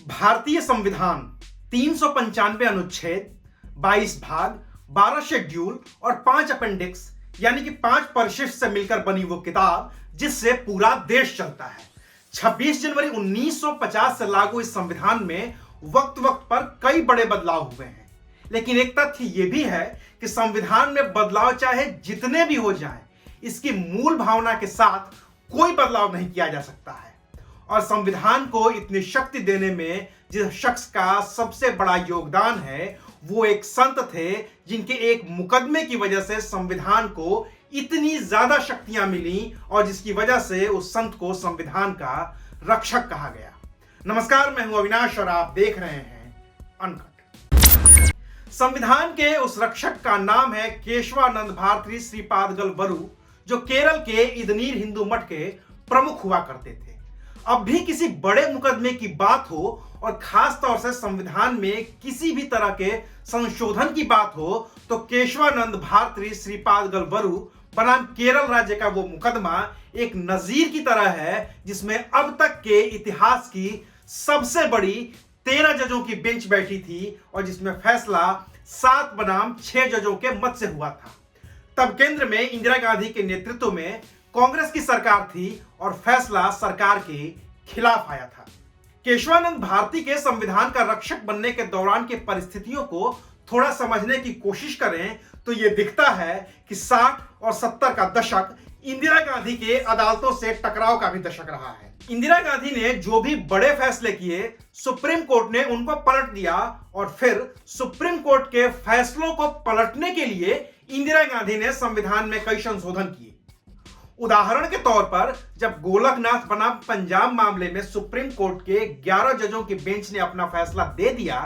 भारतीय संविधान 395 अनुच्छेद, 22 भाग, 12 शेड्यूल और 5 अपेंडिक्स यानी कि 5 परिशिष्ट से मिलकर बनी वो किताब जिससे पूरा देश चलता है। 26 जनवरी 1950 से लागू इस संविधान में वक्त वक्त पर कई बड़े बदलाव हुए हैं, लेकिन एक तथ्य यह भी है कि संविधान में बदलाव चाहे जितने भी हो जाएं, इसकी मूल भावना के साथ कोई बदलाव नहीं किया जा सकता है। और संविधान को इतनी शक्ति देने में जिस शख्स का सबसे बड़ा योगदान है वो एक संत थे, जिनके एक मुकदमे की वजह से संविधान को इतनी ज्यादा शक्तियां मिली और जिसकी वजह से उस संत को संविधान का रक्षक कहा गया। नमस्कार, मैं हूं अविनाश और आप देख रहे हैं अनकट। संविधान के उस रक्षक का नाम है केशवानंद भारती श्रीपादगल वरु, जो केरल के इदनीर हिंदू मठ के प्रमुख हुआ करते थे। अब भी किसी बड़े मुकदमे की बात हो और खास तौर से संविधान में किसी भी तरह के संशोधन की बात हो तो केशवानंद भारती श्रीपादगल वरु बनाम केरल राज्य का वो मुकदमा एक नजीर की तरह है, जिसमें अब तक के इतिहास की सबसे बड़ी 13 जजों की बेंच बैठी थी और जिसमें फैसला 7 बनाम 6 जजों के मत से हुआ था। तब केंद्र में इंदिरा गांधी के नेतृत्व में कांग्रेस की सरकार थी और फैसला सरकार के खिलाफ आया था। केशवानंद भारती के संविधान का रक्षक बनने के दौरान की परिस्थितियों को थोड़ा समझने की कोशिश करें तो यह दिखता है कि 60 और 70 का दशक इंदिरा गांधी के अदालतों से टकराव का भी दशक रहा है। इंदिरा गांधी ने जो भी बड़े फैसले किए, सुप्रीम कोर्ट ने उनको पलट दिया और फिर सुप्रीम कोर्ट के फैसलों को पलटने के लिए इंदिरा गांधी ने संविधान में कई संशोधन किए। उदाहरण के तौर पर जब गोलकनाथ बनाम पंजाब मामले में सुप्रीम कोर्ट के 11 जजों की बेंच ने अपना फैसला दे दिया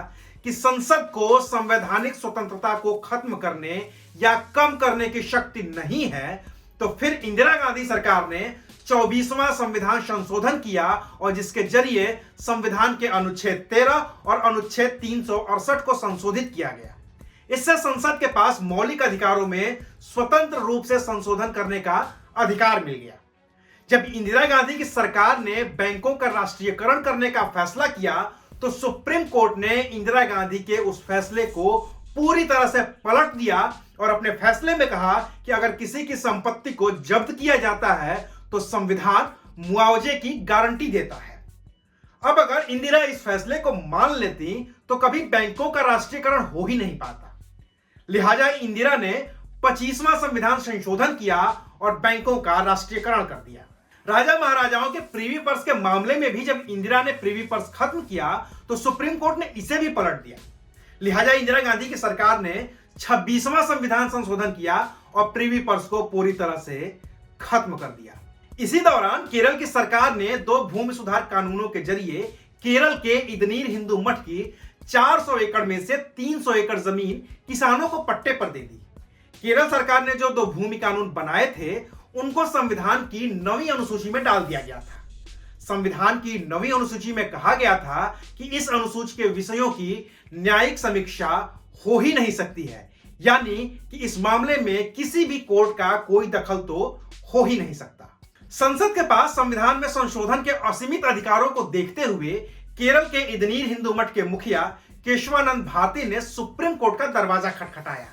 कि संसद को संवैधानिक स्वतंत्रता को खत्म करने या कम करने की शक्ति नहीं है, तो फिर इंदिरा गांधी सरकार ने 24वां संविधान संशोधन किया और जिसके जरिए संविधान के अनुच्छेद 13 और अनुच्छेद 368 को संशोधित किया गया। इससे संसद के पास मौलिक अधिकारों में स्वतंत्र रूप से संशोधन करने का अधिकार मिल गया। जब इंदिरा गांधी की सरकार ने बैंकों का राष्ट्रीयकरण करने का फैसला किया तो सुप्रीम कोर्ट ने इंदिरा गांधी के उस फैसले को पूरी तरह से पलट दिया और अपने फैसले में कहा कि अगर किसी की संपत्ति को जब्त किया जाता है तो संविधान मुआवजे की गारंटी देता है। अब अगर इंदिरा इस फैसले को मान लेती तो कभी बैंकों का राष्ट्रीयकरण हो ही नहीं पाता। लिहाजा इंदिरा ने 25वां संविधान संशोधन किया और बैंकों का राष्ट्रीयकरण कर दिया। राजा महाराजाओं के प्रीवी पर्स के मामले में भी जब इंदिरा ने प्रीवी पर्स खत्म किया तो सुप्रीम कोर्ट ने इसे भी पलट दिया। लिहाजा इंदिरा गांधी की सरकार ने 26वां संविधान संशोधन किया और प्रीवी पर्स को पूरी तरह से खत्म कर दिया। इसी दौरान केरल की सरकार ने 2 भूमि सुधार कानूनों के जरिए केरल के इदनीर हिंदू मठ की 400 एकड़ में से 300 एकड़ जमीन किसानों को पट्टे पर दे दी। केरल सरकार ने जो 2 भूमि कानून बनाए थे उनको संविधान की 9वीं अनुसूची में डाल दिया गया था। संविधान की 9वीं अनुसूची में कहा गया था कि इस अनुसूची के विषयों की न्यायिक समीक्षा हो ही नहीं सकती है, यानी कि इस मामले में किसी भी कोर्ट का कोई दखल तो हो ही नहीं सकता। संसद के पास संविधान में संशोधन के असीमित अधिकारों को देखते हुए केरल के इदनीर हिंदू मठ के मुखिया केशवानंद भारती ने सुप्रीम कोर्ट का दरवाजा खटखटाया।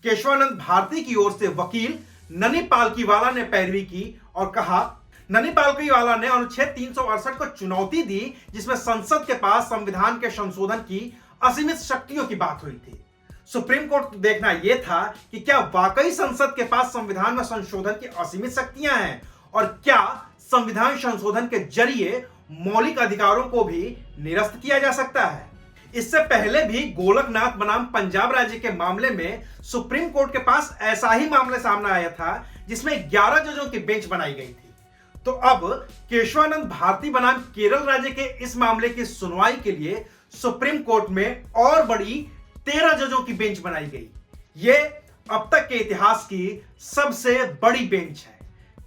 केशवानंद भारती की ओर से वकील ननी पालकीवाला ने पैरवी की और कहा, ननी पालकीवाला ने अनुच्छेद 368 को चुनौती दी, जिसमें संसद के पास संविधान के संशोधन की असीमित शक्तियों की बात हुई थी। सुप्रीम कोर्ट को देखना यह था कि क्या वाकई संसद के पास संविधान में संशोधन की असीमित शक्तियां हैं और क्या संविधान संशोधन के जरिए मौलिक अधिकारों को भी निरस्त किया जा सकता है। इससे पहले भी गोलकनाथ बनाम पंजाब राज्य के मामले में सुप्रीम कोर्ट के पास ऐसा ही मामला सामने आया था, जिसमें 11 जजों की बेंच बनाई गई थी। तो अब केशवानंद भारती बनाम केरल राज्य के इस मामले की सुनवाई के लिए सुप्रीम कोर्ट में और बड़ी 13 जजों की बेंच बनाई गई। यह अब तक के इतिहास की सबसे बड़ी बेंच है।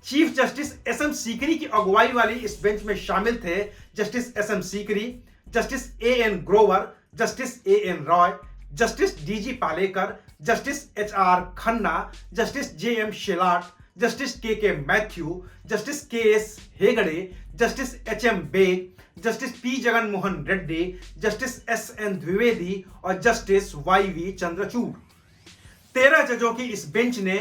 Chief justice S M. सीकरी की अगुवाई वाली इस बेंच में शामिल थे justice S M. Sikri, justice A N. Grover, justice A N. Ray, justice D G. Palekar, justice H R. Khanna, justice J M. Shelat, justice K K. Mathew, justice K S. Hegde, justice H M. Beg, justice P Jagan Mohan Reddy, justice S N Dwivedi और जस्टिस वाई वी चंद्रचूड़। 13 जजों की इस बेंच ने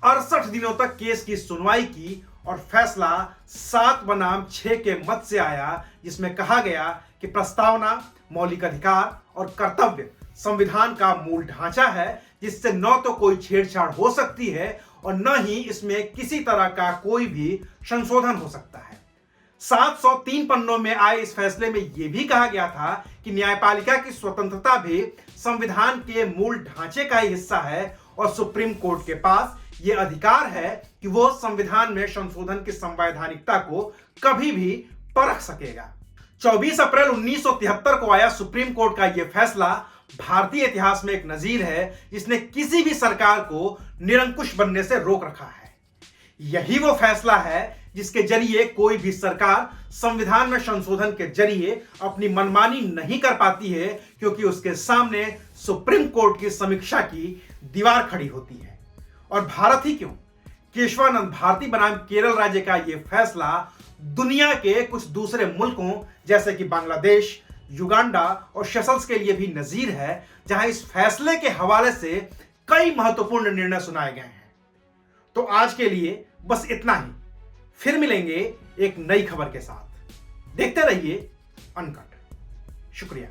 68 दिनों तक केस की सुनवाई की और फैसला 7 बनाम 6 के मत से आया, जिसमें कहा गया कि प्रस्तावना मौलिक अधिकार और कर्तव्य संविधान का मूल ढांचा है, जिससे न तो कोई छेड़छाड़ हो सकती है और न ही इसमें किसी तरह का कोई भी संशोधन हो सकता है। 703 पन्नों में आए इस फैसले में यह भी कहा गया था कि न्यायपालिका की स्वतंत्रता भी संविधान के मूल ढांचे का ही हिस्सा है और सुप्रीम कोर्ट के पास यह अधिकार है कि वह संविधान में संशोधन की संवैधानिकता को कभी भी परख सकेगा। 24 अप्रैल 1973 को आया सुप्रीम कोर्ट का यह फैसला भारतीय इतिहास में एक नजीर है, जिसने किसी भी सरकार को निरंकुश बनने से रोक रखा है। यही वो फैसला है जिसके जरिए कोई भी सरकार संविधान में संशोधन के जरिए अपनी मनमानी नहीं कर पाती है, क्योंकि उसके सामने सुप्रीम कोर्ट की समीक्षा की दीवार खड़ी होती है। और भारत ही क्यों, केशवानंद भारती बनाम केरल राज्य का यह फैसला दुनिया के कुछ दूसरे मुल्कों जैसे कि बांग्लादेश, युगांडा और सेशल्स के लिए भी नजीर है, जहां इस फैसले के हवाले से कई महत्वपूर्ण निर्णय सुनाए गए हैं। तो आज के लिए बस इतना ही, फिर मिलेंगे एक नई खबर के साथ। देखते रहिए अनकट। शुक्रिया।